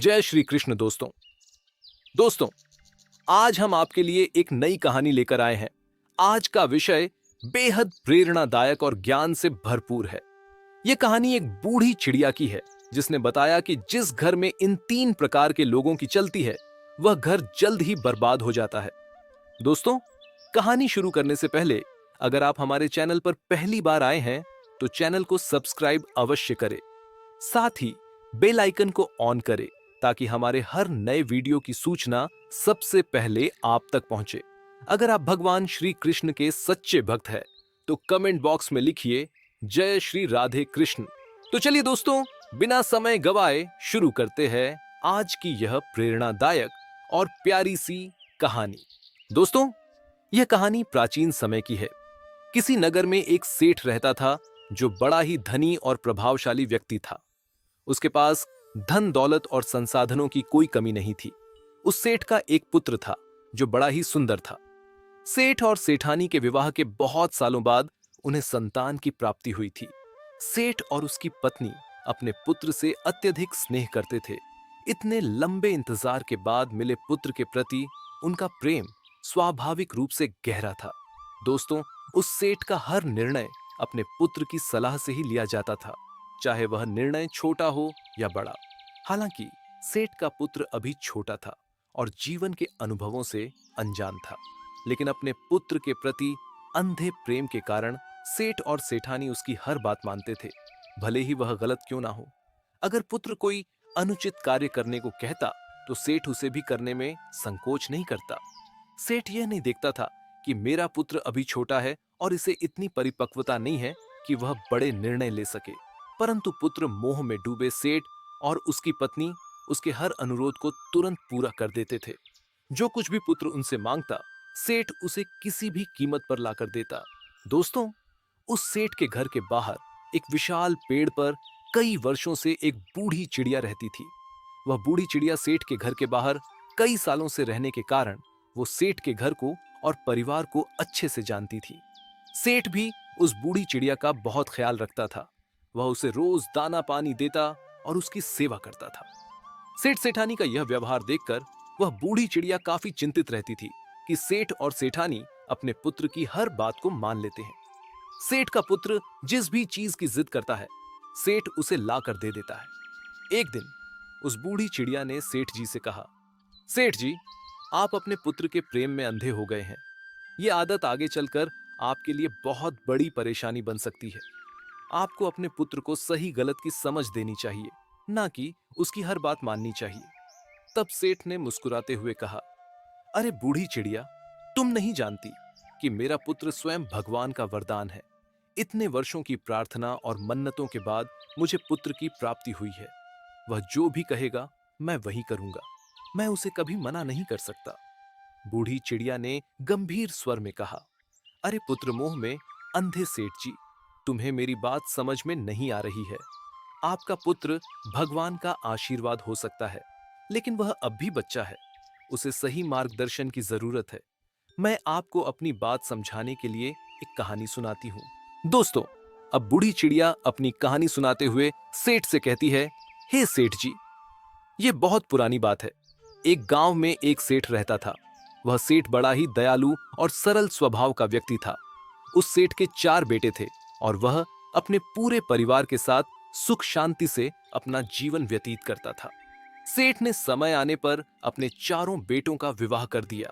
जय श्री कृष्ण दोस्तों, आज हम आपके लिए एक नई कहानी लेकर आए हैं। आज का विषय बेहद प्रेरणादायक और ज्ञान से भरपूर है। यह कहानी एक बूढ़ी चिड़िया की है जिसने बताया कि जिस घर में इन 3 प्रकार के लोगों की चलती है वह घर जल्द ही बर्बाद हो जाता है। दोस्तों, कहानी शुरू करने से पहले अगर आप हमारे चैनल पर पहली बार आए हैं तो चैनल को सब्सक्राइब अवश्य करें। साथ ही बेल आइकन को ऑन करें ताकि हमारे हर नए वीडियो की सूचना सबसे पहले आप तक पहुंचे। अगर आप भगवान श्री कृष्ण के सच्चे भक्त हैं तो कमेंट बॉक्स में लिखिए जय श्री राधे कृष्ण। तो चलिए दोस्तों, बिना समय गवाए शुरू करते हैं आज की यह प्रेरणादायक और प्यारी सी कहानी। दोस्तों, यह कहानी प्राचीन समय की है। किसी नगर में एक सेठ रहता था जो बड़ा ही धनी और प्रभावशाली व्यक्ति था। उसके पास धन दौलत और संसाधनों की कोई कमी नहीं थी। उस सेठ का एक पुत्र था जो बड़ा ही सुंदर था। सेठ और सेठानी के विवाह के बहुत सालों बाद उन्हें संतान की प्राप्ति हुई थी। सेठ और उसकी पत्नी अपने पुत्र से अत्यधिक स्नेह करते थे। इतने लंबे इंतजार के बाद मिले पुत्र के प्रति उनका प्रेम स्वाभाविक रूप से गहरा था। दोस्तों, उस सेठ का हर निर्णय अपने पुत्र की सलाह से ही लिया जाता था, चाहे वह निर्णय छोटा हो या बड़ा। हालांकि सेठ का पुत्र अभी छोटा था और जीवन के अनुभवों से अनजान था, लेकिन अपने पुत्र के प्रति अंधे प्रेम के कारण सेठ और सेठानी उसकी हर बात मानते थे, भले ही वह गलत क्यों ना हो। अगर पुत्र कोई अनुचित कार्य करने को कहता तो सेठ उसे भी करने में संकोच नहीं करता। सेठ यह नहीं देखता था कि मेरा पुत्र अभी छोटा है और इसे इतनी परिपक्वता नहीं है कि वह बड़े निर्णय ले सके। परंतु पुत्र मोह में डूबे सेठ और उसकी पत्नी उसके हर अनुरोध को तुरंत पूरा कर देते थे। जो कुछ भी पुत्र उनसे मांगता, सेठ उसे किसी भी कीमत पर लाकर देता। दोस्तों, उस सेठ के घर के बाहर एक विशाल पेड़ पर कई वर्षों से एक बूढ़ी चिड़िया रहती थी। वह बूढ़ी चिड़िया सेठ के घर के बाहर कई सालों से रहने के कारण वो सेठ के घर को और परिवार को अच्छे से जानती थी। सेठ भी उस बूढ़ी चिड़िया का बहुत ख्याल रखता था। वह उसे रोज दाना पानी देता और उसकी सेवा करता था। सेठ सेठानी का यह व्यवहार देखकर वह बूढ़ी चिड़िया काफी चिंतित रहती थी कि सेठ और सेठानी अपने पुत्र की हर बात को मान लेते हैं। सेठ का पुत्र जिस भी चीज की जिद करता है, सेठ उसे ला कर दे देता है। एक दिन उस बूढ़ी चिड़िया ने सेठ जी से कहा, सेठ जी, आप अपने पुत्र के प्रेम में अंधे हो गए हैं। यह आदत आगे चलकर आपके लिए बहुत बड़ी परेशानी बन सकती है। आपको अपने पुत्र को सही गलत की समझ देनी चाहिए, ना कि उसकी हर बात माननी चाहिए। तब सेठ ने मुस्कुराते हुए कहा, अरे बूढ़ी चिड़िया, तुम नहीं जानती कि मेरा पुत्र स्वयं भगवान का वरदान है। इतने वर्षों की प्रार्थना और मन्नतों के बाद मुझे पुत्र की प्राप्ति हुई है। वह जो भी कहेगा मैं वही करूंगा। मैं उसे कभी मना नहीं कर सकता। बूढ़ी चिड़िया ने गंभीर स्वर में कहा, अरे पुत्र मोह में अंधे सेठ जी, तुम्हें मेरी बात समझ में नहीं आ रही है। आपका पुत्र भगवान का आशीर्वाद हो सकता है, लेकिन वह अब भी बच्चा है। उसे सही मार्गदर्शन की जरूरत है। मैं आपको अपनी बात समझाने के लिए एक कहानी सुनाती हूँ। दोस्तों, अब बूढ़ी चिड़िया अपनी कहानी सुनाते हुए सेठ से कहती है, हे सेठ जी, ये बहुत पुरानी बात है। एक गांव में एक सेठ रहता था। वह सेठ बड़ा ही दयालु और सरल स्वभाव का व्यक्ति था। उस सेठ के 4 बेटे थे और वह अपने पूरे परिवार के साथ सुख शांति से अपना जीवन व्यतीत करता था। सेठ ने समय आने पर अपने 4 बेटों का विवाह कर दिया।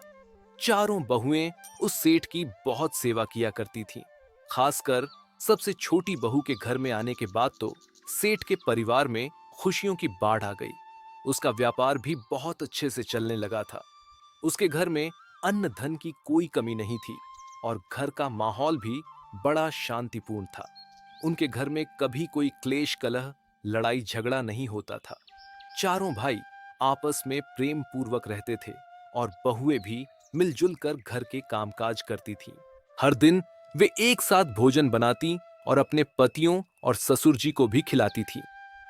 4 बहुएं उस सेठ की बहुत सेवा किया करती थीं। खासकर सबसे छोटी बहू के घर में आने के बाद तो सेठ के परिवार में खुशियों की बाढ़ आ गई। उसका व्यापार भी बहुत अच्छे से चलने लगा था। उसके घर में अन्न धन की कोई कमी नहीं थी और घर का माहौल भी बड़ा शांतिपूर्ण था। उनके घर में कभी कोई क्लेश कलह लड़ाई झगड़ा नहीं होता था। 4 भाई आपस में प्रेम पूर्वक रहते थे और बहुएं भी मिलजुल कर घर के कामकाज करती थीं। हर दिन वे एक साथ भोजन बनाती और अपने पतियों और ससुर जी को भी खिलाती थीं।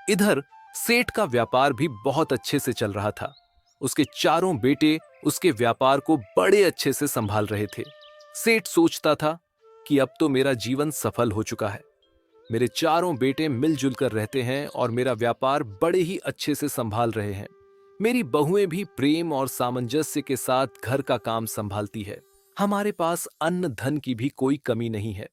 इधर सेठ का व्यापार भी बहुत अच्छे से चल रहा था। उसके 4 बेटे उसके व्यापार को बड़े अच्छे से संभाल रहे थे। सेठ सोचता था कि अब तो मेरा जीवन सफल हो चुका है। मेरे 4 बेटे मिलजुल कर रहते हैं और मेरा व्यापार बड़े ही अच्छे से संभाल रहे हैं। मेरी बहुएं भी प्रेम और सामंजस्य के साथ घर का काम संभालती है। हमारे पास अन्न धन की भी कोई कमी नहीं है।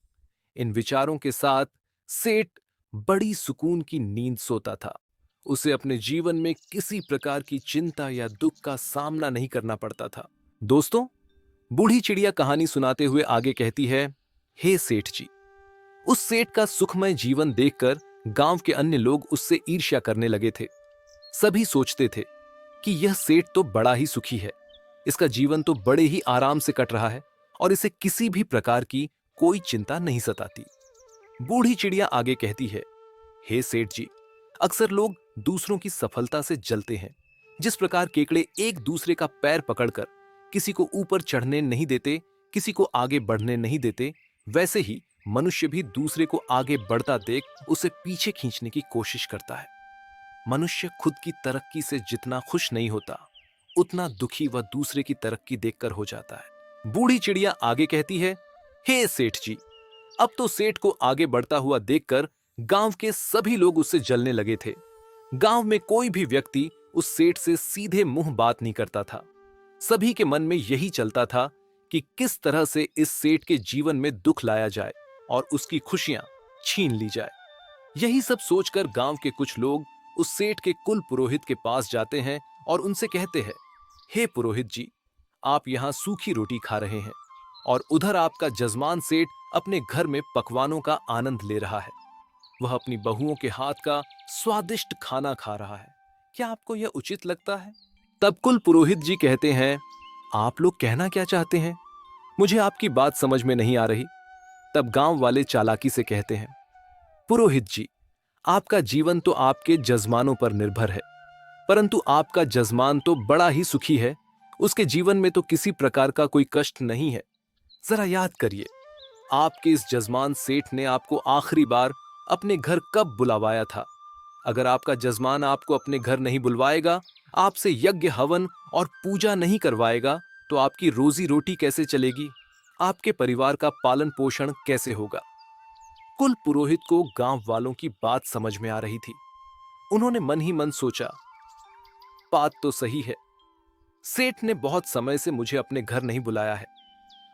इन विचारों के साथ सेठ बड़ी सुकून की नींद सोता था। उसे अपने जीवन में किसी प्रकार की चिंता या दुख का सामना नहीं करना पड़ता था। दोस्तों, बूढ़ी चिड़िया कहानी सुनाते हुए आगे कहती है, हे सेठ जी। उस सेठ का सुखमय जीवन देखकर गांव के अन्य लोग उससे ईर्ष्या करने लगे थे। सभी सोचते थे कि यह सेठ तो बड़ा ही सुखी है, इसका जीवन तो बड़े ही आराम से कट रहा है और इसे किसी भी प्रकार की कोई चिंता नहीं सताती। बूढ़ी चिड़िया आगे कहती है, हे सेठ जी, अक्सर लोग दूसरों की सफलता से जलते हैं। जिस प्रकार केकड़े एक दूसरे का पैर पकड़कर किसी को ऊपर चढ़ने नहीं देते, किसी को आगे बढ़ने नहीं देते, वैसे ही मनुष्य भी दूसरे को आगे बढ़ता देख उसे पीछे खींचने की कोशिश करता है। मनुष्य खुद की तरक्की से जितना खुश नहीं होता, उतना दुखी वह दूसरे की तरक्की देखकर हो जाता है। बूढ़ी चिड़िया आगे कहती है, हे सेठ जी, अब तो सेठ को आगे बढ़ता हुआ देखकर गांव के सभी लोग उससे जलने लगे थे। गांव में कोई भी व्यक्ति उस सेठ से सीधे मुंह बात नहीं करता था। सभी के मन में यही चलता था कि किस तरह से इस सेठ के जीवन में दुख लाया जाए और उसकी खुशियां छीन ली जाए। यही सब सोचकर गांव के कुछ लोग उस सेठ के कुल पुरोहित के पास जाते हैं और उनसे कहते हैं, हे पुरोहित जी, आप यहां सूखी रोटी खा रहे हैं और उधर आपका जजमान सेठ अपने घर में पकवानों का आनंद ले रहा है। वह अपनी बहुओं के हाथ का स्वादिष्ट खाना खा रहा है। क्या आपको यह उचित लगता है? तब कुल पुरोहित जी कहते हैं, आप लोग कहना क्या चाहते हैं? मुझे आपकी बात समझ में नहीं आ रही। तब गांव वाले चालाकी से कहते हैं, पुरोहित जी, आपका जीवन तो आपके जजमानों पर निर्भर है, परंतु आपका जजमान तो बड़ा ही सुखी है। उसके जीवन में तो किसी प्रकार का कोई कष्ट नहीं है। जरा याद करिए, आपके इस जजमान सेठ ने आपको आखिरी बार अपने घर कब बुलवाया था? अगर आपका जजमान आपको अपने घर नहीं बुलवाएगा, आपसे यज्ञ हवन और पूजा नहीं करवाएगा, तो आपकी रोजी रोटी कैसे चलेगी? आपके परिवार का पालन पोषण कैसे होगा? कुल पुरोहित को गांव वालों की बात समझ में आ रही थी। उन्होंने मन ही मन सोचा, बात तो सही है। सेठ ने बहुत समय से मुझे अपने घर नहीं बुलाया है।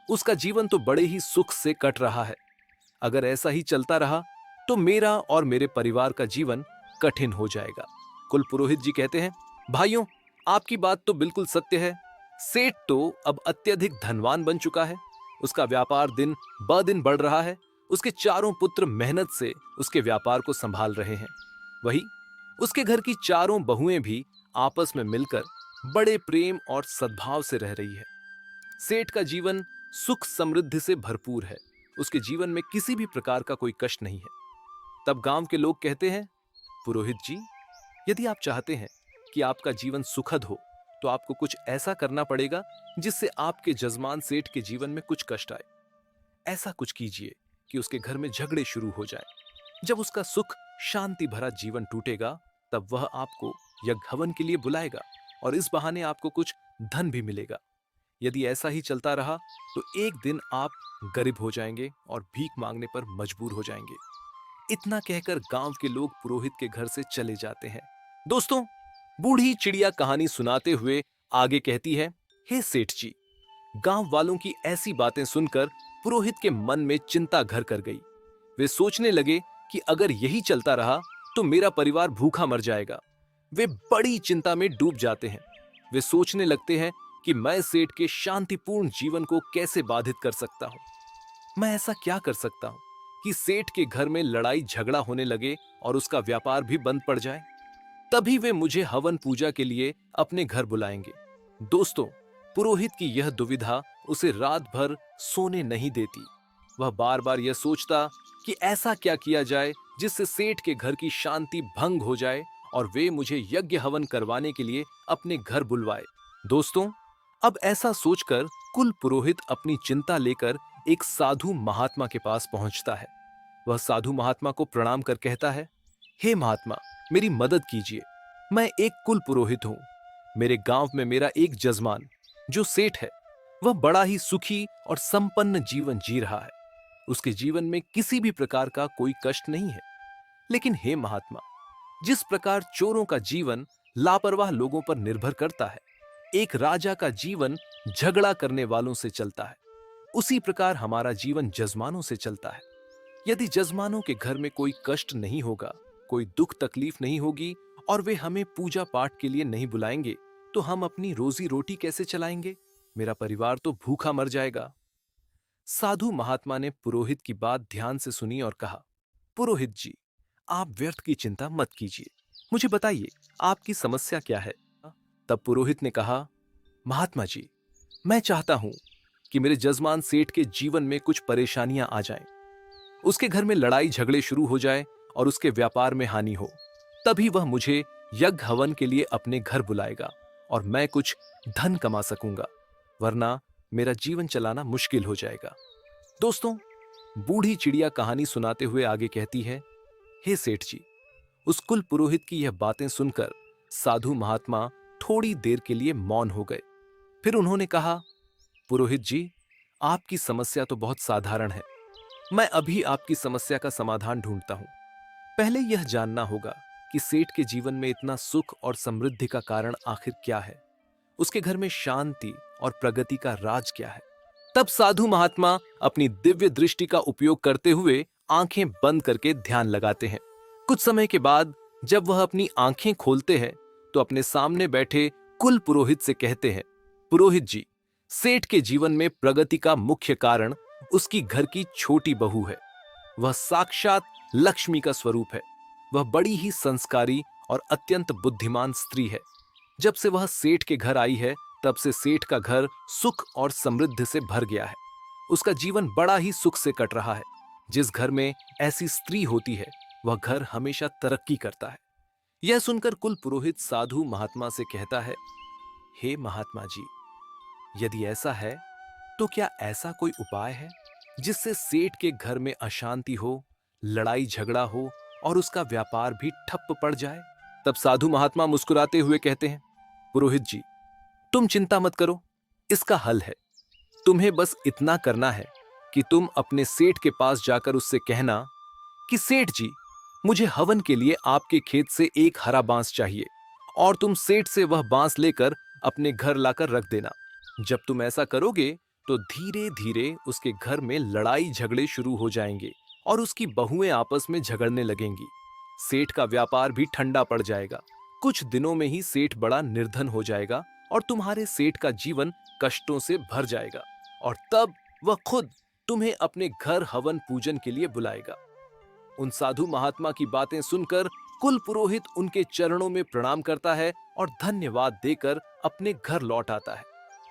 उसका जीवन तो बड़े ही सुख से कट रहा है। अगर ऐसा ही चलता रहा तो मेरा और मेरे परिवार का जीवन कठिन हो जाएगा। कुल पुरोहित जी कहते हैं, भाइयों, आपकी बात तो बिल्कुल सत्य है। सेठ तो अब अत्यधिक धनवान बन चुका है। उसका व्यापार दिन ब दिन बढ़ रहा है। उसके चारों पुत्र मेहनत से उसके व्यापार को संभाल रहे हैं। वही उसके घर की चारों बहुएं भी आपस में मिलकर बड़े प्रेम और सद्भाव से रह रही है। सेठ का जीवन सुख समृद्धि से भरपूर है। उसके जीवन में किसी भी प्रकार का कोई कष्ट नहीं है। तब गांव के लोग कहते हैं, पुरोहित जी, यदि आप चाहते हैं कि आपका जीवन सुखद हो, तो आपको कुछ ऐसा करना पड़ेगा जिससे आपके जजमान सेठ के जीवन में कुछ कष्ट आए। ऐसा कुछ कीजिए कि उसके घर में झगड़े शुरू हो जाए। जब उसका सुख शांति भरा जीवन टूटेगा, तब वह आपको यज्ञ हवन के लिए बुलाएगा और इस बहाने आपको कुछ धन भी मिलेगा। यदि ऐसा ही चलता रहा तो एक दिन आप गरीब हो जाएंगे और भीख मांगने पर मजबूर हो जाएंगे। इतना कहकर गांव के लोग पुरोहित के घर से चले जाते हैं। दोस्तों, बूढ़ी चिड़िया कहानी सुनाते हुए आगे कहती है, हे सेठ जी, गांव वालों की ऐसी बातें सुनकर पुरोहित के मन में चिंता घर कर गई। वे सोचने लगे कि अगर यही चलता रहा तो मेरा परिवार भूखा मर जाएगा। वे बड़ी चिंता में डूब जाते हैं। वे सोचने लगते हैं कि मैं सेठ के शांतिपूर्ण जीवन को कैसे बाधित कर सकता हूं। मैं ऐसा क्या कर सकता हूं कि सेठ के घर में लड़ाई झगड़ा होने लगे और उसका व्यापार भी बंद पड़ जाए। तभी वे मुझे हवन पूजा के लिए अपने घर बुलाएंगे। दोस्तों, पुरोहित की यह दुविधा उसे रात भर सोने नहीं देती। वह बार बार यह सोचता कि ऐसा क्या किया जाए जिससे सेठ के घर की शांति भंग हो जाए और वे मुझे यज्ञ हवन करवाने के लिए अपने घर बुलवाए। दोस्तों, अब ऐसा सोचकर कुल पुरोहित अपनी चिंता लेकर एक साधु महात्मा के पास पहुंचता है। वह साधु महात्मा को प्रणाम कर कहता है, हे महात्मा, मेरी मदद कीजिए। मैं एक कुल पुरोहित हूं। मेरे गांव में मेरा एक जजमान जो सेठ है, वह बड़ा ही सुखी और संपन्न जीवन जी रहा है। उसके जीवन में किसी भी प्रकार का कोई कष्ट नहीं है। लेकिन हे महात्मा, जिस प्रकार चोरों का जीवन लापरवाह लोगों पर निर्भर करता है। एक राजा का जीवन झगड़ा करने वालों से चलता है। उसी प्रकार हमारा जीवन जजमानों से चलता है। यदि जजमानों के घर में कोई कष्ट नहीं होगा, कोई दुख तकलीफ नहीं होगी और वे हमें पूजा पाठ के लिए नहीं बुलाएंगे, तो हम अपनी रोजी रोटी कैसे चलाएंगे? मेरा परिवार तो भूखा मर जाएगा। साधु महात्मा ने पुरोहित की बात ध्यान से सुनी और कहा, पुरोहित जी, आप व्यर्थ की चिंता मत कीजिए। मुझे बताइए, आपकी समस्या क्या है? तब पुरोहित ने कहा, महात्मा जी, मैं चाहता हूं कि मेरे जजमान सेठ के जीवन में कुछ परेशानियां आ जाएं। उसके घर में लड़ाई झगड़े शुरू हो जाए और उसके व्यापार में हानि हो। तभी वह मुझे यज्ञ हवन के लिए अपने घर बुलाएगा और मैं कुछ धन कमा सकूंगा, वरना मेरा जीवन चलाना मुश्किल हो जाएगा। दोस्तों, बूढ़ी चिड़िया कहानी सुनाते हुए आगे कहती है, हे सेठ जी, उस कुल पुरोहित की यह बातें सुनकर साधु महात्मा थोड़ी देर के लिए मौन हो गए। फिर उन्होंने कहा, पुरोहित जी, आपकी समस्या तो बहुत साधारण है। मैं अभी आपकी समस्या का समाधान ढूंढता हूं। पहले यह जानना होगा कि सेठ के जीवन में इतना सुख और समृद्धि का कारण आखिर क्या है। उसके घर में शांति और प्रगति का राज क्या है? तब साधु महात्मा अपनी दिव्य दृष्टि का उपयोग करते हुए आंखें बंद करके ध्यान लगाते हैं। कुछ समय के बाद जब वह अपनी आंखें खोलते हैं तो अपने सामने बैठे कुल पुरोहित से कहते हैं, पुरोहित जी, सेठ के जीवन में प्रगति का मुख्य कारण उसकी घर की छोटी बहू है। वह साक्षात लक्ष्मी का स्वरूप है। वह बड़ी ही संस्कारी और अत्यंत बुद्धिमान स्त्री है। जब से वह सेठ के घर आई है, तब से सेठ का घर सुख और समृद्धि से भर गया है। उसका जीवन बड़ा ही सुख से कट रहा है। जिस घर में ऐसी स्त्री होती है, वह घर हमेशा तरक्की करता है। यह सुनकर कुल पुरोहित साधु महात्मा से कहता है, हे महात्मा जी, यदि ऐसा है तो क्या ऐसा कोई उपाय है जिससे सेठ के घर में अशांति हो, लड़ाई झगड़ा हो और उसका व्यापार भी ठप पड़ जाए? तब साधु महात्मा मुस्कुराते हुए कहते हैं, पुरोहित जी, तुम चिंता मत करो, इसका हल है। तुम्हें बस इतना करना है कि तुम अपने सेठ के पास जाकर उससे कहना कि सेठ जी, मुझे हवन के लिए आपके खेत से एक हरा बांस चाहिए और तुम सेठ से वह बांस लेकर अपने घर लाकर रख देना। जब तुम ऐसा करोगे तो धीरे धीरे उसके घर में लड़ाई झगड़े शुरू हो जाएंगे और उसकी बहुएं आपस में झगड़ने लगेंगी। सेठ का व्यापार भी ठंडा पड़ जाएगा। कुछ दिनों में ही सेठ बड़ा निर्धन हो जाएगा और तुम्हारे सेठ का जीवन कष्टों से भर जाएगा और तब वह खुद तुम्हें अपने घर हवन पूजन के लिए बुलाएगा। उन साधु महात्मा की बातें सुनकर कुल पुरोहित उनके चरणों में प्रणाम करता है और धन्यवाद देकर अपने घर लौट आता है।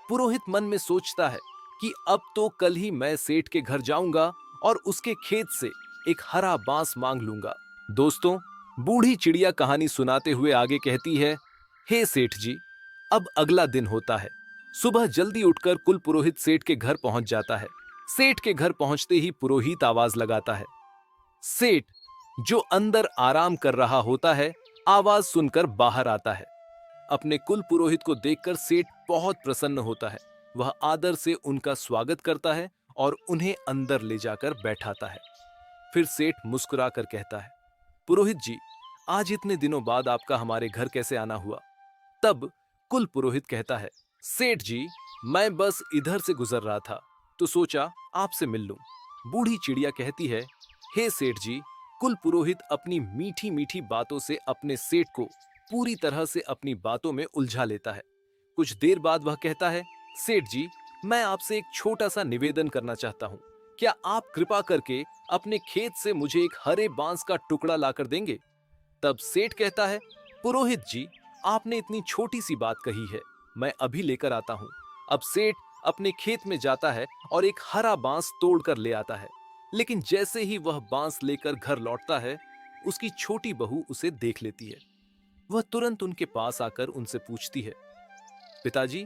पुरोहित मन में सोचता है कि अब तो कल ही मैं सेठ के घर जाऊंगा और उसके खेत से एक हरा बांस मांग लूंगा। दोस्तों, बूढ़ी चिड़िया कहानी सुनाते हुए आगे कहती है, हे सेठ जी, अब अगला दिन होता है। सुबह जल्दी उठकर कुल पुरोहित सेठ के घर पहुंच जाता है। सेठ के घर पहुंचते ही पुरोहित आवाज लगाता है। सेठ, जो अंदर आराम कर रहा होता है, आवाज सुनकर बाहर आता है। अपने कुल पुरोहित को देखकर सेठ बहुत प्रसन्न होता है। वह आदर से उनका स्वागत करता है और उन्हें अंदर ले जाकर बैठाता है। फिर सेठ मुस्कुरा कर कहता है, पुरोहित जी, आज इतने दिनों बाद आपका हमारे घर कैसे आना हुआ? तब कुल पुरोहित कहता है, सेठ जी, मैं बस इधर से गुजर रहा था तो सोचा आपसे मिल लूं। बूढ़ी चिड़िया कहती है, हे सेठ जी, कुल पुरोहित अपनी मीठी मीठी बातों से अपने सेठ को पूरी तरह से अपनी बातों में उलझा लेता है। कुछ देर बाद वह कहता है, सेठ जी, मैं आपसे एक छोटा सा निवेदन करना चाहता हूँ। क्या आप कृपा करके अपने खेत से मुझे एक हरे बांस का टुकड़ा लाकर देंगे? तब सेठ कहता है, पुरोहित जी, आपने इतनी छोटी सी बात कही है, मैं अभी लेकर आता हूँ। अब सेठ अपने खेत में जाता है और एक हरा बांस तोड़कर ले आता है। लेकिन जैसे ही वह बांस लेकर घर लौटता है, उसकी छोटी बहू उसे देख लेती है। वह तुरंत उनके पास आकर उनसे पूछती है, पिताजी,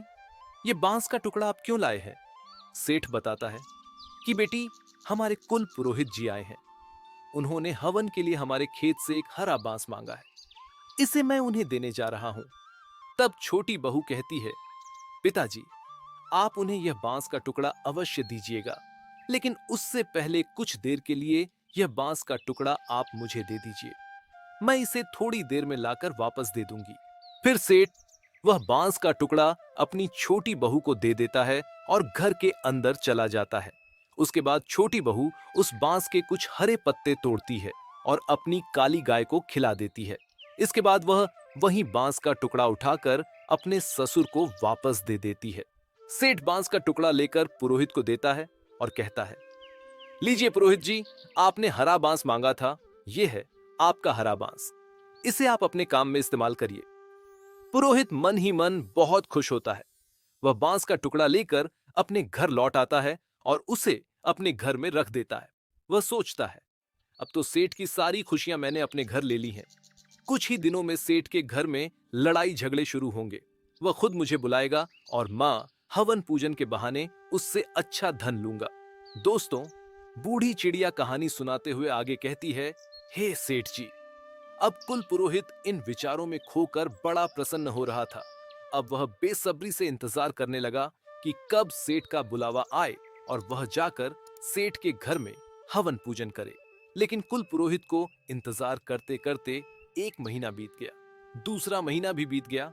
ये बांस का टुकड़ा आप क्यों लाए हैं? सेठ बताता है कि बेटी, हमारे कुल पुरोहित जी आए हैं। उन्होंने हवन के लिए हमारे खेत से एक हरा बांस मांगा है, इसे मैं उन्हें देने जा रहा हूं। तब छोटी बहू कहती है, पिताजी, आप उन्हें यह बांस का टुकड़ा अवश्य दीजिएगा, लेकिन उससे पहले कुछ देर के लिए यह बांस का टुकड़ा आप मुझे दे दीजिए। मैं इसे थोड़ी देर में लाकर वापस दे दूंगी। फिर सेठ वह बांस का टुकड़ा अपनी छोटी बहू को दे देता है और घर के अंदर चला जाता है। उसके बाद छोटी बहू उस बांस के कुछ हरे पत्ते तोड़ती है और अपनी काली गाय को खिला देती है। इसके बाद वह वही बांस का टुकड़ा उठाकर अपने ससुर को वापस दे देती है। सेठ बांस का टुकड़ा लेकर पुरोहित को देता है और कहता है, लीजिए पुरोहित जी, आपने हरा बांस मांगा था, यह है आपका हरा बांस। इसे आप अपने काम में इस्तेमाल करिए। पुरोहित मन ही मन बहुत खुश होता है। वह बांस का टुकड़ा लेकर अपने घर लौट आता है और उसे अपने घर में रख देता है। वह सोचता है, अब तो सेठ की सारी खुशियां मैंने अपने घर ले ली हैं। कुछ ही दिनों में सेठ के घर में लड़ाई झगड़े शुरू होंगे। वह खुद मुझे बुलाएगा और मां हवन पूजन के बहाने उससे अच्छा धन लूंगा। दोस्तों, बूढ़ी चिड़िया कहानी सुनाते हुए आगे कहती है, हे सेठ जी। अब कुल पुरोहित इन विचारों में खोकर बड़ा प्रसन्न हो रहा था। अब वह बेसब्री से इंतजार करने लगा कि कब सेठ का बुलावा आए और वह जाकर सेठ के घर में हवन पूजन करे। लेकिन कुल पुरोहित को इंतजार करते करते 1 महीना बीत गया, दूसरा महीना भी बीत गया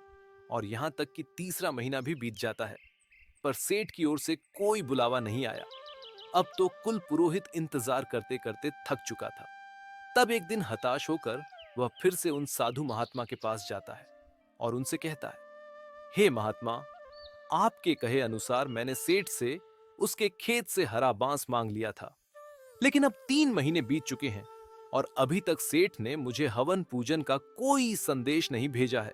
और यहां तक कि तीसरा महीना भी बीत जाता है, पर सेठ की ओर से कोई बुलावा नहीं आया। अब तो कुल पुरोहित इंतजार करते करते थक चुका था। तब एक दिन हताश होकर वह फिर से उन साधु महात्मा के पास जाता है और उनसे कहता है, हे महात्मा, आपके कहे अनुसार मैंने सेठ से उसके खेत से हरा बांस मांग लिया था, लेकिन अब 3 महीने बीत चुके हैं और अभी तक सेठ ने मुझे हवन पूजन का कोई संदेश नहीं भेजा है।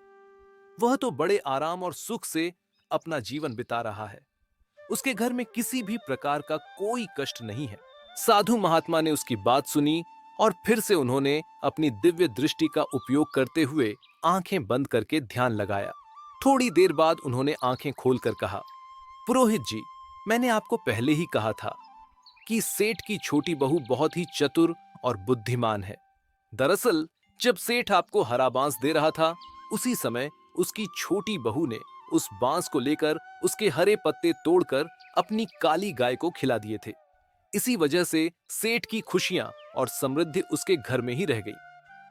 वह तो बड़े आराम और सुख से अपना जीवन बिता रहा है। उसके घर में किसी भी प्रकार का कोई कष्ट नहीं है। साधु महात्मा ने उसकी बात सुनी और फिर से उन्होंने अपनी दिव्य दृष्टि का उपयोग करते हुए आंखें बंद करके ध्यान लगाया। थोड़ी देर बाद उन्होंने आंखें खोलकर कहा, पुरोहित जी, मैंने आपको पहले ही कहा था कि सेठ की छोटी बहू बहुत ही चतुर और बुद्धिमान है। दरअसल जब सेठ आपको हरा बांस दे रहा था, उसी समय उसकी छोटी बहू ने उस बांस को लेकर उसके हरे पत्ते तोड़कर अपनी काली गाय को खिला दिए थे। इसी वजह से सेठ की खुशियां और समृद्धि उसके घर में ही रह गई।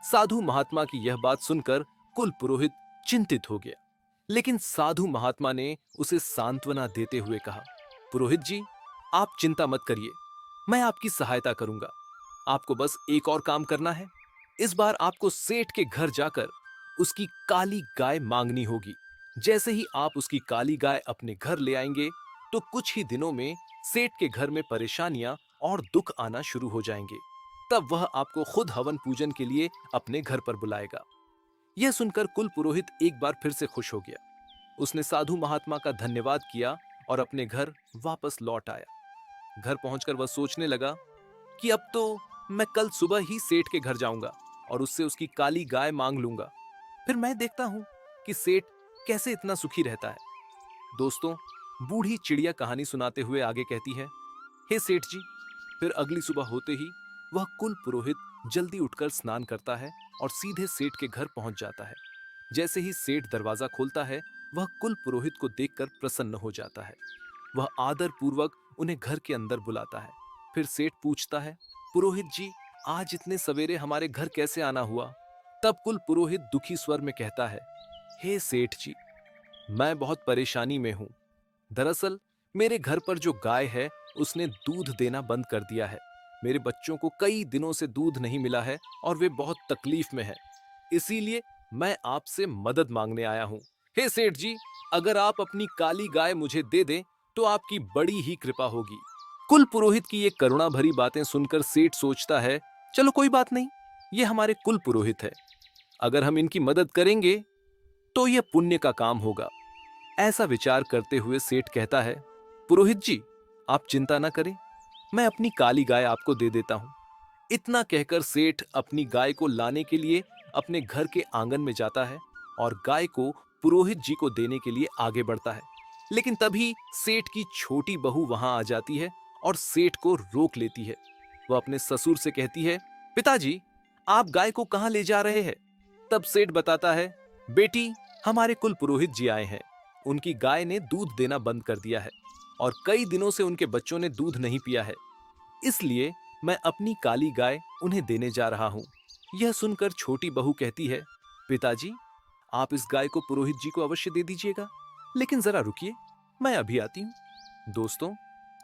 साधु महात्मा की यह बात सुनकर कुल पुरोहित चिंतित हो गया, लेकिन साधु महात्मा ने उसे सांत्वना देते हुए कहा, पुरोहित जी, आप चिंता मत करिए, मैं आपकी सहायता करूंगा। आपको बस एक और काम करना है। इस बार आपको सेठ के घर जाकर उसकी काली गाय मांगनी होगी। जैसे ही आप उसकी काली गाय अपने घर ले आएंगे, तो कुछ ही दिनों में सेठ के घर में परेशानियां और दुख आना शुरू हो जाएंगे। तब वह आपको खुद हवन पूजन के लिए अपने घर पर बुलाएगा। यह सुनकर कुल पुरोहित एक बार फिर से खुश हो गया। उसने साधु महात्मा का धन्यवाद किया और अपने घर वापस लौट आया। घर पहुंचकर वह सोचने लगा कि अब तो मैं कल सुबह ही सेठ के घर जाऊंगा और उससे उसकी काली गाय मांग लूंगा। फिर मैं देखता हूं कि सेठ कैसे इतना सुखी रहता है। दोस्तों, बूढ़ी चिड़िया कहानी सुनाते हुए आगे कहती है, हे सेठ जी। फिर अगली सुबह होते ही वह कुल पुरोहित जल्दी उठकर स्नान करता है और सीधे सेठ के घर पहुंच जाता है। जैसे ही सेठ दरवाजा खोलता है, वह कुल पुरोहित को देखकर प्रसन्न हो जाता है। वह आदर पूर्वक उन्हें घर के अंदर बुलाता है। फिर सेठ पूछता है, पुरोहित जी, आज इतने सवेरे हमारे घर कैसे आना हुआ? तब कुल पुरोहित दुखी स्वर में कहता है, हे सेठ जी, मैं बहुत परेशानी में हूं। दरअसल मेरे घर पर जो गाय है, उसने दूध देना बंद कर दिया है। मेरे बच्चों को कई दिनों से दूध नहीं मिला है और वे बहुत तकलीफ में हैं। इसीलिए मैं आपसे मदद मांगने आया हूं। हे सेठ जी, अगर आप अपनी काली गाय मुझे दे दें तो आपकी बड़ी ही कृपा होगी। कुल पुरोहित की ये करुणा भरी बातें सुनकर सेठ सोचता है, चलो कोई बात नहीं, ये हमारे कुल पुरोहित है, अगर हम इनकी मदद करेंगे तो यह पुण्य का काम होगा। ऐसा विचार करते हुए सेठ कहता है, पुरोहित जी, आप चिंता ना करें, मैं अपनी काली गाय आपको दे देता हूं। इतना कहकर सेठ अपनी गाय को लाने के लिए अपने घर के आंगन में जाता है और गाय को पुरोहित जी को देने के लिए आगे बढ़ता है। लेकिन तभी सेठ की छोटी बहू वहां आ जाती है और सेठ को रोक लेती है। वह अपने ससुर से कहती है, पिताजी, आप गाय को कहां ले जा रहे हैं? तब सेठ बताता है, बेटी, हमारे कुल पुरोहित जी आए हैं। उनकी गाय ने दूध देना बंद कर दिया है और कई दिनों से उनके बच्चों ने दूध नहीं पिया है, इसलिए मैं अपनी काली गाय उन्हें देने जा रहा हूं। यह सुनकर छोटी बहू कहती है, पिताजी, आप इस गाय को पुरोहित जी को अवश्य दे दीजिएगा, लेकिन जरा रुकिए, मैं अभी आती हूं। दोस्तों,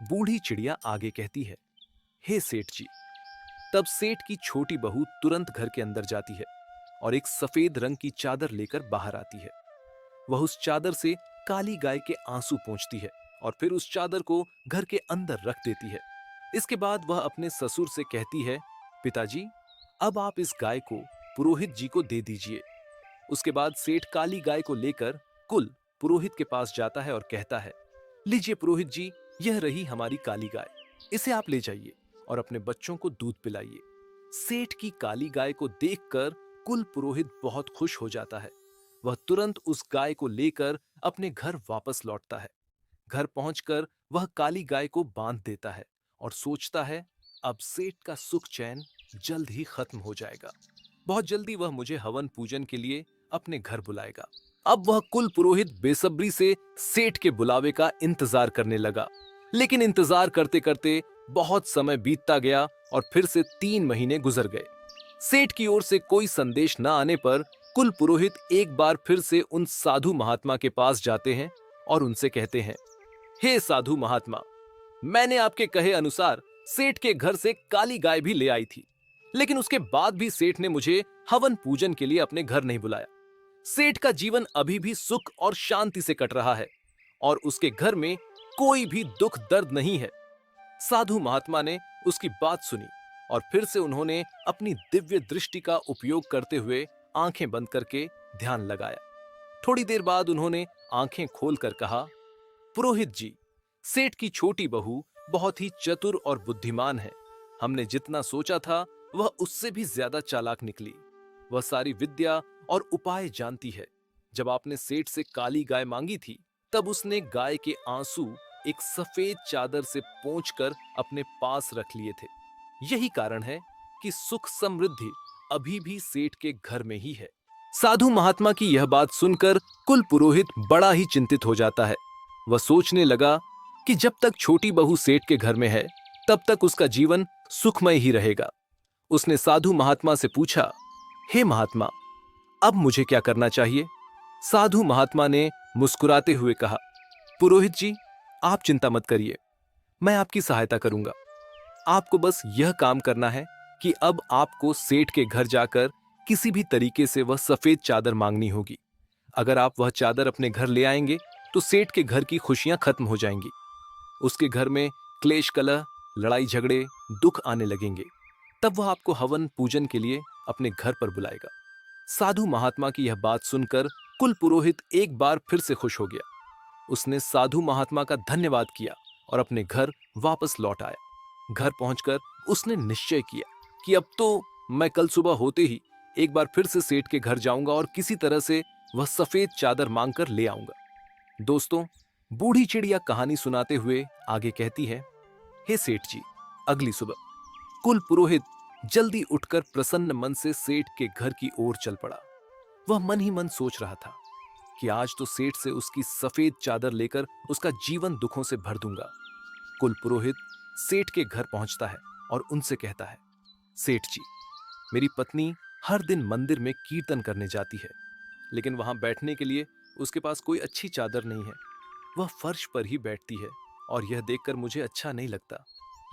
बूढ़ी चिड़िया आगे कहती है, हे सेठ जी। तब सेठ की छोटी बहू तुरंत घर के अंदर जाती है और एक सफेद रंग की चादर लेकर बाहर आती है। वह उस चादर से काली गाय के आंसू पोंछती है और फिर उस चादर को घर के अंदर रख देती है। इसके बाद वह अपने ससुर से कहती है, पिताजी, अब आप इस गाय को पुरोहित जी को दे दीजिए। उसके बाद सेठ काली गाय को लेकर कुल पुरोहित के पास जाता है और कहता है, लीजिए पुरोहित जी, यह रही हमारी काली गाय। इसे आप ले जाइए और अपने बच्चों को दूध पिलाइए। सेठ की काली गाय को देखकर कुल पुरोहित बहुत खुश हो जाता है। वह तुरंत उस गाय को लेकर अपने घर वापस लौटता है। घर पहुंचकर वह काली गाय को बांध देता है और सोचता है, अब सेठ का सुख चैन जल्द ही खत्म हो जाएगा। बहुत जल्दी वह मुझे हवन पूजन के लिए अपने घर बुलाएगा। अब वह कुल पुरोहित बेसब्री से सेठ के बुलावे का इंतजार करने लगा। लेकिन इंतजार करते करते बहुत समय बीतता गया और फिर से 3 महीने गुजर गए। सेठ की ओर से कोई संदेश न आने पर कुल पुरोहित एक बार फिर से उन साधु महात्मा के पास जाते हैं और उनसे कहते हैं, हे साधु महात्मा, मैंने आपके कहे अनुसार सेठ के घर से काली गाय भी ले आई थी, लेकिन उसके बाद भी सेठ ने मुझे हवन पूजन के लिए अपने घर नहीं बुलाया। सेठ का जीवन अभी भी सुख और शांति से कट रहा है और उसके घर में कोई भी दुख दर्द नहीं है। साधु महात्मा ने उसकी बात सुनी और फिर से उन्होंने अपनी दिव्य दृष्टि का उपयोग करते हुए आंखें बंद करके ध्यान लगाया। थोड़ी देर बाद उन्होंने आंखें खोलकर कहा, पुरोहित जी, सेठ की छोटी बहू बहुत ही चतुर और बुद्धिमान है। हमने जितना सोचा था वह उससे भी ज्यादा चालाक निकली। वह सारी विद्या और उपाय जानती है। जब आपने सेठ से काली गाय मांगी थी, तब उसने गाय के आंसू एक सफेद चादर से पोंछकर अपने पास रख लिए थे। यही कारण है कि सुख समृद्धि अभी भी सेठ के घर में ही है। साधु महात्मा की यह बात सुनकर कुल पुरोहित बड़ा ही चिंतित हो जाता है। वह सोचने लगा कि जब तक छोटी बहू सेठ के घर में है, तब तक उसका जीवन सुखमय ही रहेगा। उसने साधु महात्मा से पूछा, हे महात्मा, अब मुझे क्या करना चाहिए? साधु महात्मा ने मुस्कुराते हुए कहा, पुरोहित जी, आप चिंता मत करिए, मैं आपकी सहायता करूंगा। आपको बस यह काम करना है कि अब आपको सेठ के घर जाकर किसी भी तरीके से वह सफेद चादर मांगनी होगी। अगर आप वह चादर अपने घर ले आएंगे तो सेठ के घर की खुशियां खत्म हो जाएंगी। उसके घर में क्लेश कलह, लड़ाई झगड़े, दुख आने लगेंगे। तब वह आपको हवन पूजन के लिए अपने घर पर बुलाएगा। साधु महात्मा की यह बात सुनकर कुल पुरोहित एक बार फिर से खुश हो गया। उसने साधु महात्मा का धन्यवाद किया और अपने घर वापस लौट आया। घर पहुंचकर उसने निश्चय किया कि अब तो मैं कल सुबह होते ही एक बार फिर से सेठ के घर जाऊंगा और किसी तरह से वह सफेद चादर मांगकर ले आऊंगा। दोस्तों, बूढ़ी चिड़िया कहानी सुनाते हुए आगे कहती है, हे सेठ जी, अगली सुबह कुल पुरोहित जल्दी उठकर प्रसन्न मन से सेठ के घर की ओर चल पड़ा। वह मन ही मन सोच रहा था कि आज तो सेठ से उसकी सफेद चादर लेकर उसका जीवन दुखों से भर दूंगा। कुल पुरोहित सेठ के घर पहुंचता है और उनसे कहता है, सेठ जी, मेरी पत्नी हर दिन मंदिर में कीर्तन करने जाती है, लेकिन वहां बैठने के लिए उसके पास कोई अच्छी चादर नहीं है। वह फर्श पर ही बैठती है और यह देखकर मुझे अच्छा नहीं लगता।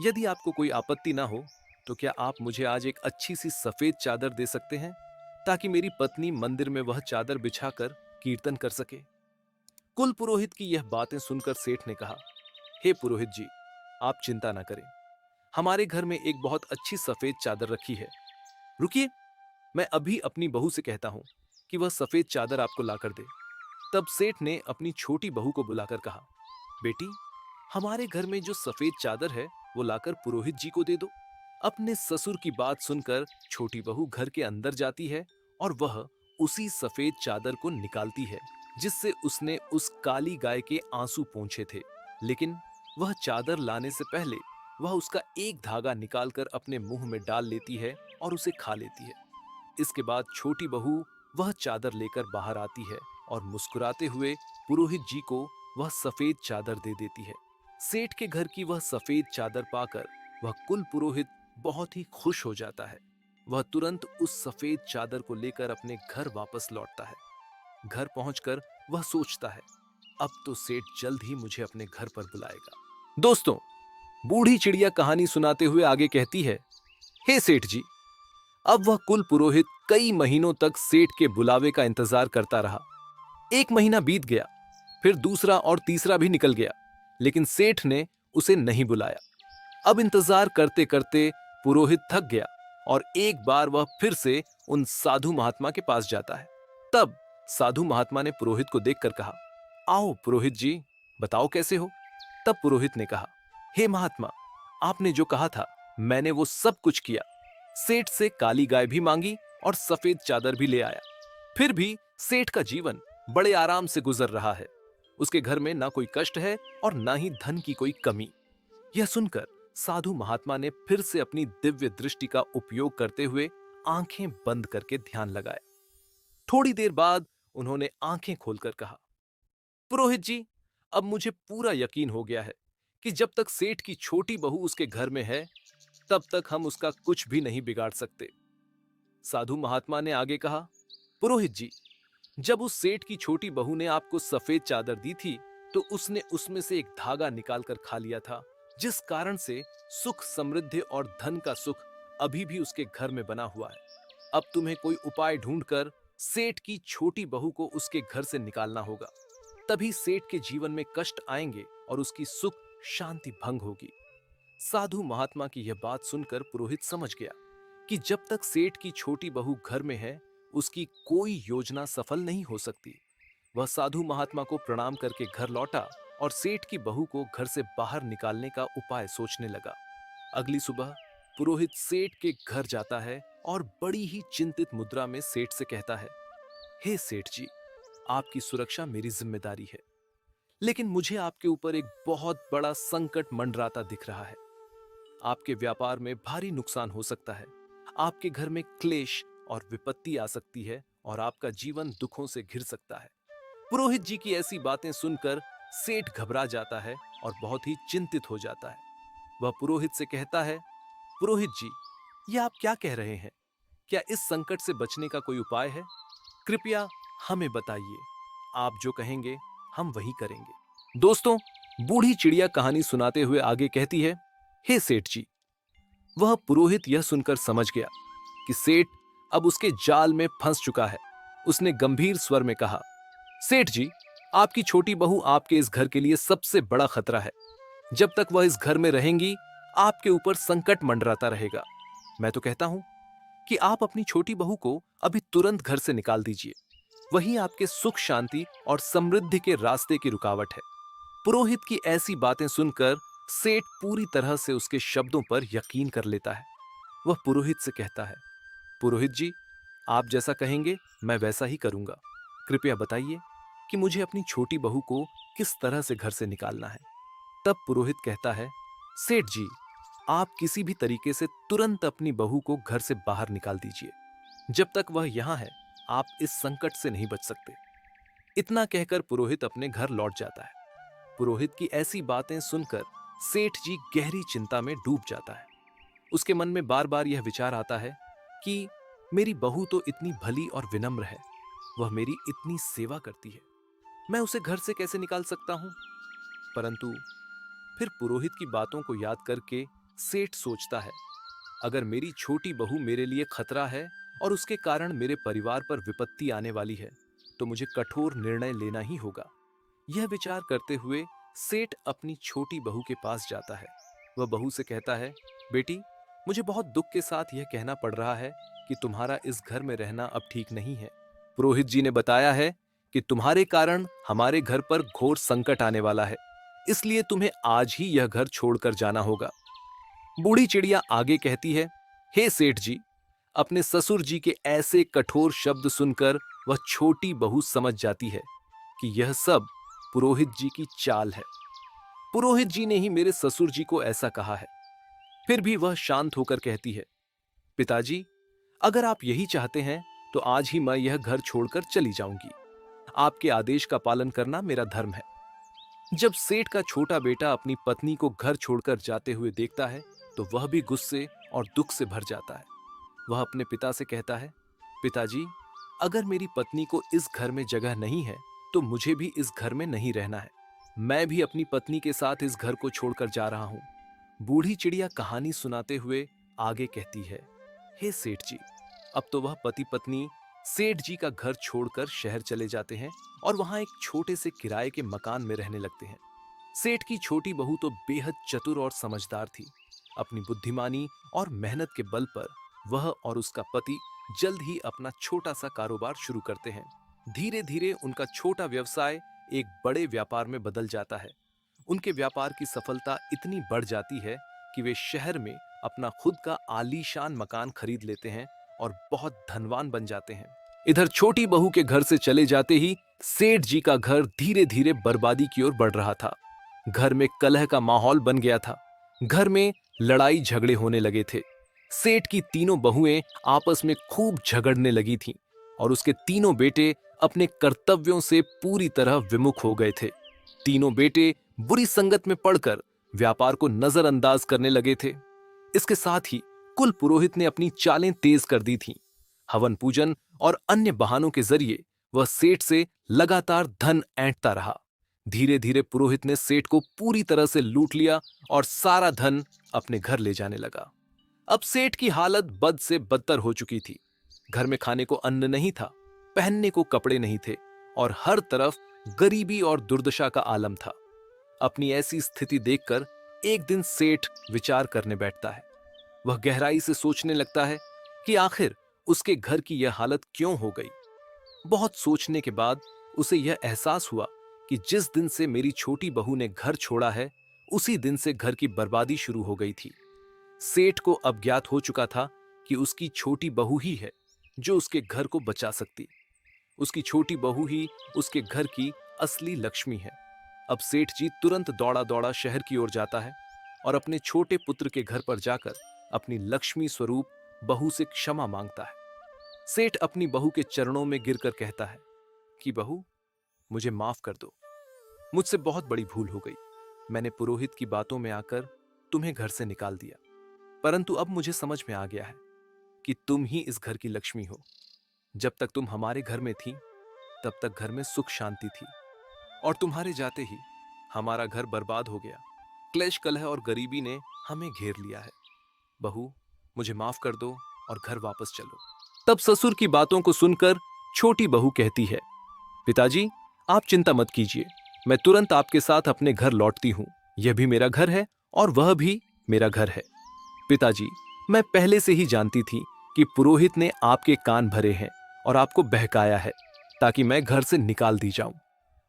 यदि आपको कोई आपत्ति ना हो तो क्या आप मुझे आज एक अच्छी सी सफेद चादर दे सकते हैं, ताकि मेरी पत्नी मंदिर में वह चादर बिछाकर कीर्तन कर सके। कुल पुरोहित की यह बातें सुनकर सेठ ने कहा, हे पुरोहित जी, आप चिंता ना करें, हमारे घर में एक बहुत अच्छी सफेद चादर रखी है। रुकिए, मैं अभी अपनी बहू से कहता हूं कि वह सफेद चादर आपको लाकर दे। तब सेठ ने अपनी छोटी बहू को बुलाकर कहा, बेटी, हमारे घर में जो सफेद चादर है वो लाकर पुरोहित जी को दे दो। अपने ससुर की बात सुनकर छोटी बहू घर के अंदर जाती है और वह उसी सफेद चादर को निकालती है जिससे उसने उस काली गाय के आंसू पोंछे थे। लेकिन वह चादर लाने से पहले वह उसका एक धागा निकालकर अपने मुंह में डाल लेती है और उसे खा लेती है। इसके बाद छोटी बहू वह चादर लेकर बाहर आती है और मुस्कुराते हुए पुरोहित जी को वह सफेद चादर दे देती है। सेठ के घर की वह सफेद चादर पाकर वह कुल पुरोहित बहुत ही खुश हो जाता है। वह तुरंत उस सफेद चादर को लेकर अपने घर वापस लौटता है। घर पहुंचकर वह सोचता है, अब तो सेठ जल्द ही मुझे अपने घर पर बुलाएगा। दोस्तों, बूढ़ी चिड़िया कहानी सुनाते हुए आगे कहती है, हे सेठ जी। अब वह कुल पुरोहित कई महीनों तक सेठ के बुलावे का इंतजार करता रहा। एक महीना बीत गया, फिर दूसरा और तीसरा भी निकल गया, लेकिन सेठ ने उसे नहीं बुलाया। अब इंतजार करते करते पुरोहित थक गया और एक बार वह फिर से उन साधु महात्मा के पास जाता है। तब साधु महात्मा ने पुरोहित को देखकर कहा, आओ पुरोहित जी, बताओ कैसे हो। तब पुरोहित ने कहा, हे महात्मा, आपने जो कहा था मैंने वो सब कुछ किया। सेठ से काली गाय भी मांगी और सफेद चादर भी ले आया। फिर भी सेठ का जीवन बड़े आराम से गुजर रहा है। उसके घर में ना कोई कष्ट है और ना ही धन की कोई कमी। यह सुनकर साधु महात्मा ने फिर से अपनी दिव्य दृष्टि का उपयोग करते हुए आंखें बंद करके ध्यान लगाया। थोड़ी देर बाद उन्होंने आंखें खोलकर कहा, पुरोहित जी, अब मुझे पूरा यकीन हो गया है कि जब तक सेठ की छोटी बहू उसके घर में है, तब तक हम उसका कुछ भी नहीं बिगाड़ सकते। साधु महात्मा ने आगे कहा, पुरोहित जी, जब उस सेठ की छोटी बहू ने आपको सफेद चादर दी थी, तो उसने उसमें से एक धागा निकालकर खा लिया था, जिस कारण से सुख, समृद्धि और धन का सुख अभी भी उसके घर में बना हुआ है। अब तुम्हें कोई उपाय ढूंढकर सेठ की छोटी बहू को उसके घर से निकालना होगा। तभी सेठ के जीवन में कष्ट आएंगे और उसकी सुख शांति भंग होगी। साधु महात्मा की यह बात सुनकर पुरोहित समझ गया कि जब तक सेठ की छोटी बहू घर में है, उसकी कोई योजना सफल नहीं हो सकती। वह साधु महात्मा को प्रणाम करके घर लौटा और सेठ की बहू को घर से बाहर निकालने का उपाय सोचने लगा। अगली सुबह पुरोहित सेठ के घर जाता है और बड़ी ही चिंतित मुद्रा में सेठ से कहता है, हे सेठ जी, आपकी सुरक्षा मेरी जिम्मेदारी है, लेकिन मुझे आपके ऊपर एक बहुत बड़ा संकट मंडराता दिख रहा है। आपके व्यापार में भारी नुकसान हो सकता है। आपके घर में क्लेश और विपत्ति आ सकती है और आपका जीवन दुखों से घिर सकता है। पुरोहित जी की ऐसी बातें सुनकर सेठ घबरा जाता है और बहुत ही चिंतित हो जाता है। वह पुरोहित से कहता है, पुरोहित जी, ये आप क्या कह रहे हैं? क्या इस संकट से बचने का कोई उपाय है? कृपया हमें बताइए। आप जो कहेंगे हम वही करेंगे। दोस्तों, बूढ़ी चिड़िया कहानी सुनाते हुए आगे कहती है, हे सेठ जी। वह पुरोहित यह सुनकर समझ गया कि सेठ अब उसके जाल में फंस चुका है। उसने गंभीर स्वर में कहा, सेठ जी, आपकी छोटी बहू आपके इस घर के लिए सबसे बड़ा खतरा है। जब तक वह इस घर में रहेंगी, आपके ऊपर संकट मंडराता रहेगा। मैं तो कहता हूं कि आप अपनी छोटी बहू को अभी तुरंत घर से निकाल दीजिए। वही आपके सुख, शांति और समृद्धि के रास्ते की रुकावट है। पुरोहित की ऐसी बातें सुनकर सेठ पूरी तरह से उसके शब्दों पर यकीन कर लेता है। वह पुरोहित से कहता है, पुरोहित जी, आप जैसा कहेंगे मैं वैसा ही करूंगा। कृपया बताइए कि मुझे अपनी छोटी बहू को किस तरह से घर से निकालना है। तब पुरोहित कहता है, सेठ जी, आप किसी भी तरीके से तुरंत अपनी बहू को घर से बाहर निकाल दीजिए। जब तक वह यहां है, आप इस संकट से नहीं बच सकते। इतना कहकर पुरोहित अपने घर लौट जाता है। पुरोहित की ऐसी बातें सुनकर सेठ जी गहरी चिंता में डूब जाता है। उसके मन में बार बार यह विचार आता है कि मेरी बहू तो इतनी भली और विनम्र है, वह मेरी इतनी सेवा करती है, मैं उसे घर से कैसे निकाल सकता हूं? परंतु फिर पुरोहित की बातों को याद करके सेठ सोचता है, अगर मेरी छोटी बहू मेरे लिए खतरा है और उसके कारण मेरे परिवार पर विपत्ति आने वाली है, तो मुझे कठोर निर्णय लेना ही होगा। यह विचार करते हुए सेठ अपनी छोटी बहू के पास जाता है। वह बहू से कहता है, बेटी, मुझे बहुत दुख के साथ यह कहना पड़ रहा है कि तुम्हारा इस घर में रहना अब ठीक नहीं है। पुरोहित जी ने बताया है कि तुम्हारे कारण हमारे घर पर घोर संकट आने वाला है, इसलिए तुम्हें आज ही यह घर छोड़कर जाना होगा। बूढ़ी चिड़िया आगे कहती है, हे सेठ जी, अपने ससुर जी के ऐसे कठोर शब्द सुनकर वह छोटी बहू समझ जाती है कि यह सब पुरोहित जी की चाल है। पुरोहित जी ने ही मेरे ससुर जी को ऐसा कहा है। फिर भी वह शांत होकर कहती है, पिताजी, अगर आप यही चाहते हैं तो आज ही मैं यह घर छोड़कर चली जाऊंगी। आपके आदेश का पालन करना मेरा धर्म है। जब सेठ का छोटा बेटा अपनी पत्नी को घर छोड़कर जाते हुए देखता है, तो वह भी गुस्से और दुख से भर जाता है। वह अपने पिता से कहता है, पिताजी, अगर मेरी पत्नी को इस घर में जगह नहीं है तो मुझे भी इस घर में नहीं रहना है। मैं भी अपनी पत्नी के साथ इस घर को छोड़कर जा रहा हूं। बूढ़ी चिड़िया कहानी सुनाते हुए आगे कहती है, हे सेठ जी। अब तो वह पति पत्नी सेठ जी का घर छोड़कर शहर चले जाते हैं और वहां एक छोटे से किराए के मकान में रहने लगते हैं। सेठ की छोटी बहू तो बेहद चतुर और समझदार थी। अपनी बुद्धिमानी और मेहनत के बल पर वह और उसका पति जल्द ही अपना छोटा सा कारोबार शुरू करते हैं। धीरे धीरे उनका छोटा व्यवसाय एक बड़े व्यापार में बदल जाता है। उनके व्यापार की सफलता इतनी बढ़ जाती है कि वे शहर में अपना खुद का आलीशान मकान खरीद लेते हैं और बहुत धनवान बन जाते हैं। इधर छोटी बहू के घर से चले जाते ही सेठ जी का घर धीरे धीरे बर्बादी की ओर बढ़ रहा था। घर में कलह का माहौल बन गया था। घर में लड़ाई झगड़े होने लगे थे। सेठ की तीनों बहुएं आपस में खूब झगड़ने लगी थीं और उसके तीनों बेटे अपने कर्तव्यों से पूरी तरह विमुख हो गए थे। तीनों बेटे बुरी संगत में पड़कर व्यापार को नजरअंदाज करने लगे थे। इसके साथ ही कुल पुरोहित ने अपनी चालें तेज कर दी थीं। हवन पूजन और अन्य बहानों के जरिए वह सेठ से लगातार धन ऐंठता रहा। धीरे धीरे पुरोहित ने सेठ को पूरी तरह से लूट लिया और सारा धन अपने घर ले जाने लगा। अब सेठ की हालत बद से बदतर हो चुकी थी। घर में खाने को अन्न नहीं था, पहनने को कपड़े नहीं थे और हर तरफ गरीबी और दुर्दशा का आलम था। अपनी ऐसी स्थिति देखकर एक दिन सेठ विचार करने बैठता है। वह गहराई से सोचने लगता है कि आखिर उसके घर की यह हालत क्यों हो गई। बहुत सोचने के बाद उसे यह एहसास हुआ कि जिस दिन से मेरी छोटी बहू ने घर छोड़ा है उसी दिन से घर की बर्बादी शुरू हो गई थी। सेठ को अब ज्ञात हो चुका था कि उसकी छोटी बहू ही है जो उसके घर को बचा सकती। उसकी छोटी बहू ही उसके घर की असली लक्ष्मी है। अब सेठ जी तुरंत दौड़ा दौड़ा शहर की ओर जाता है और अपने छोटे पुत्र के घर पर जाकर अपनी लक्ष्मी स्वरूप बहू से क्षमा मांगता है। सेठ अपनी बहू के चरणों में गिरकर कहता है कि बहू, मुझे माफ कर दो। मुझसे बहुत बड़ी भूल हो गई। मैंने पुरोहित की बातों में आकर तुम्हें घर से निकाल दिया, परंतु अब मुझे समझ में आ गया है कि तुम ही इस घर की लक्ष्मी हो। जब तक तुम हमारे घर में थी तब तक घर में सुख शांति थी और तुम्हारे जाते ही हमारा घर बर्बाद हो गया। क्लेश कलह और गरीबी ने हमें घेर लिया है। बहू, मुझे माफ कर दो और घर वापस चलो। तब ससुर की बातों को सुनकर छोटी बहू कहती है, पिताजी, आप चिंता मत कीजिए, मैं तुरंत आपके साथ अपने घर लौटती हूं। यह भी मेरा घर है और वह भी मेरा घर है। पिताजी, मैं पहले से ही जानती थी कि पुरोहित ने आपके कान भरे हैं और आपको बहकाया है ताकि मैं घर से निकाल दी जाऊं।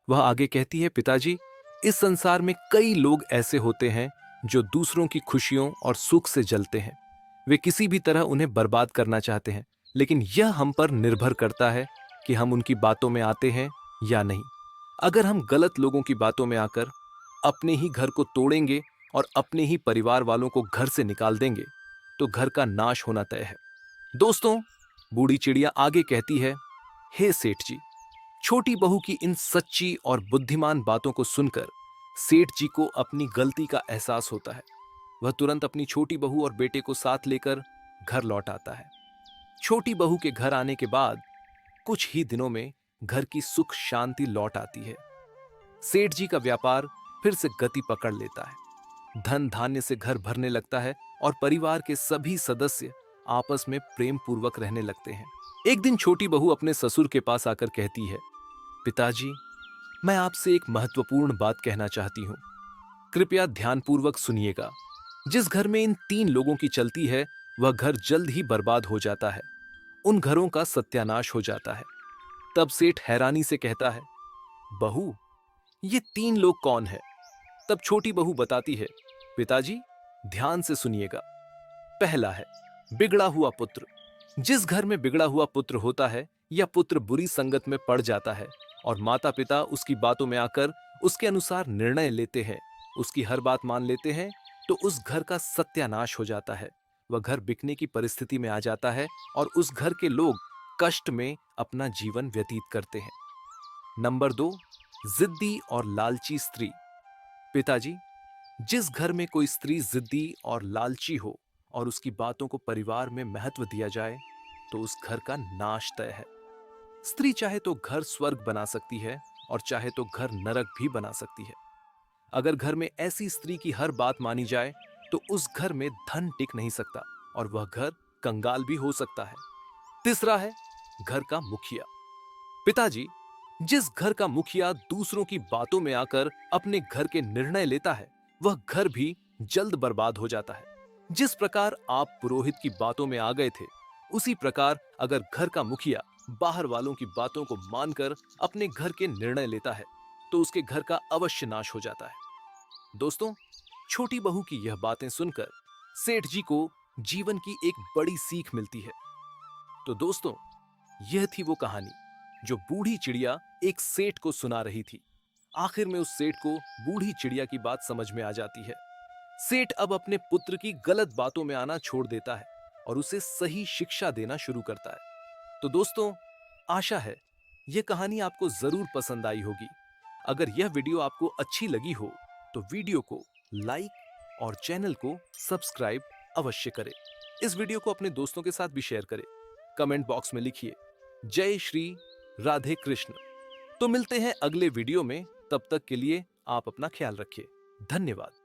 वह आगे कहती है, पिताजी, इस संसार में कई लोग ऐसे होते हैं जो दूसरों की खुशियों और सुख से जलते हैं। वे किसी भी तरह उन्हें बर्बाद करना चाहते हैं, लेकिन यह हम पर निर्भर करता है कि हम उनकी बातों में आते हैं या नहीं। अगर हम गलत लोगों की बातों में आकर अपने ही घर को तोड़ेंगे और अपने ही परिवार वालों को घर से निकाल देंगे तो घर का नाश होना तय है। दोस्तों, बूढ़ी चिड़िया आगे कहती है, हे सेठ जी, छोटी बहू की इन सच्ची और बुद्धिमान बातों को सुनकर सेठ जी को अपनी गलती का एहसास होता है। वह तुरंत अपनी छोटी बहू और बेटे को साथ लेकर घर लौट आता है। छोटी बहू के घर आने के बाद कुछ ही दिनों में घर की सुख शांति लौट आती है। सेठ जी का व्यापार फिर से गति पकड़ लेता है। धन धान्य से घर भरने लगता है और परिवार के सभी सदस्य आपस में प्रेम पूर्वक रहने लगते हैं। एक दिन छोटी बहू अपने ससुर के पास आकर कहती है, पिताजी, मैं आपसे एक महत्वपूर्ण बात कहना चाहती हूँ। कृपया ध्यानपूर्वक सुनिएगा। जिस घर में इन 3 लोगों की चलती है वह घर जल्द ही बर्बाद हो जाता है। उन घरों का सत्यानाश हो जाता है। तब सेठ हैरानी से कहता है, बहू, ये 3 लोग कौन है? तब छोटी बहू बताती है, पिताजी, ध्यान से सुनिएगा। पहला है बिगड़ा हुआ पुत्र। जिस घर में बिगड़ा हुआ पुत्र होता है या पुत्र बुरी संगत में पड़ जाता है और माता पिता उसकी बातों में आकर उसके अनुसार निर्णय लेते हैं, उसकी हर बात मान लेते हैं, तो उस घर का सत्यानाश हो जाता है। वह घर बिकने की परिस्थिति में आ जाता है और उस घर के लोग कष्ट में अपना जीवन व्यतीत करते हैं। नंबर 2, जिद्दी और लालची स्त्री। पिताजी, जिस घर में कोई स्त्री जिद्दी और लालची हो और उसकी बातों को परिवार में महत्व दिया जाए तो उस घर का नाश तय है। स्त्री चाहे तो घर स्वर्ग बना सकती है और चाहे तो घर नरक भी बना सकती है। अगर घर में ऐसी स्त्री की हर बात मानी जाए तो उस घर में धन टिक नहीं सकता और वह घर कंगाल भी हो सकता है। तीसरा है घर का मुखिया। पिताजी, जिस घर का मुखिया दूसरों की बातों में आकर अपने घर के निर्णय लेता है, वह घर भी जल्द बर्बाद हो जाता है। जिस प्रकार आप पुरोहित की बातों में आ गए थे, उसी प्रकार अगर घर का मुखिया बाहर वालों की बातों को मानकर अपने घर के निर्णय लेता है, तो उसके घर का अवश्य नाश हो जाता है। दोस्तों, छोटी बहू की यह बातें सुनकर सेठ जी को जीवन की एक बड़ी सीख मिलती है। तो दोस्तों, यह थी वो कहानी जो बूढ़ी चिड़िया एक सेठ को सुना रही थी। आखिर में उस सेठ को बूढ़ी चिड़िया की बात समझ में आ जाती है। सेठ अब अपने पुत्र की गलत बातों में आना छोड़ देता है और उसे सही शिक्षा देना शुरू करता है। तो दोस्तों, आशा है यह कहानी आपको जरूर पसंद आई होगी। अगर यह वीडियो आपको अच्छी लगी हो तो वीडियो को लाइक और चैनल को सब्सक्राइब अवश्य करें। इस वीडियो को अपने दोस्तों के साथ भी शेयर करें। कमेंट बॉक्स में लिखिए जय श्री राधे कृष्ण। तो मिलते हैं अगले वीडियो में। तब तक के लिए आप अपना ख्याल रखिए। धन्यवाद।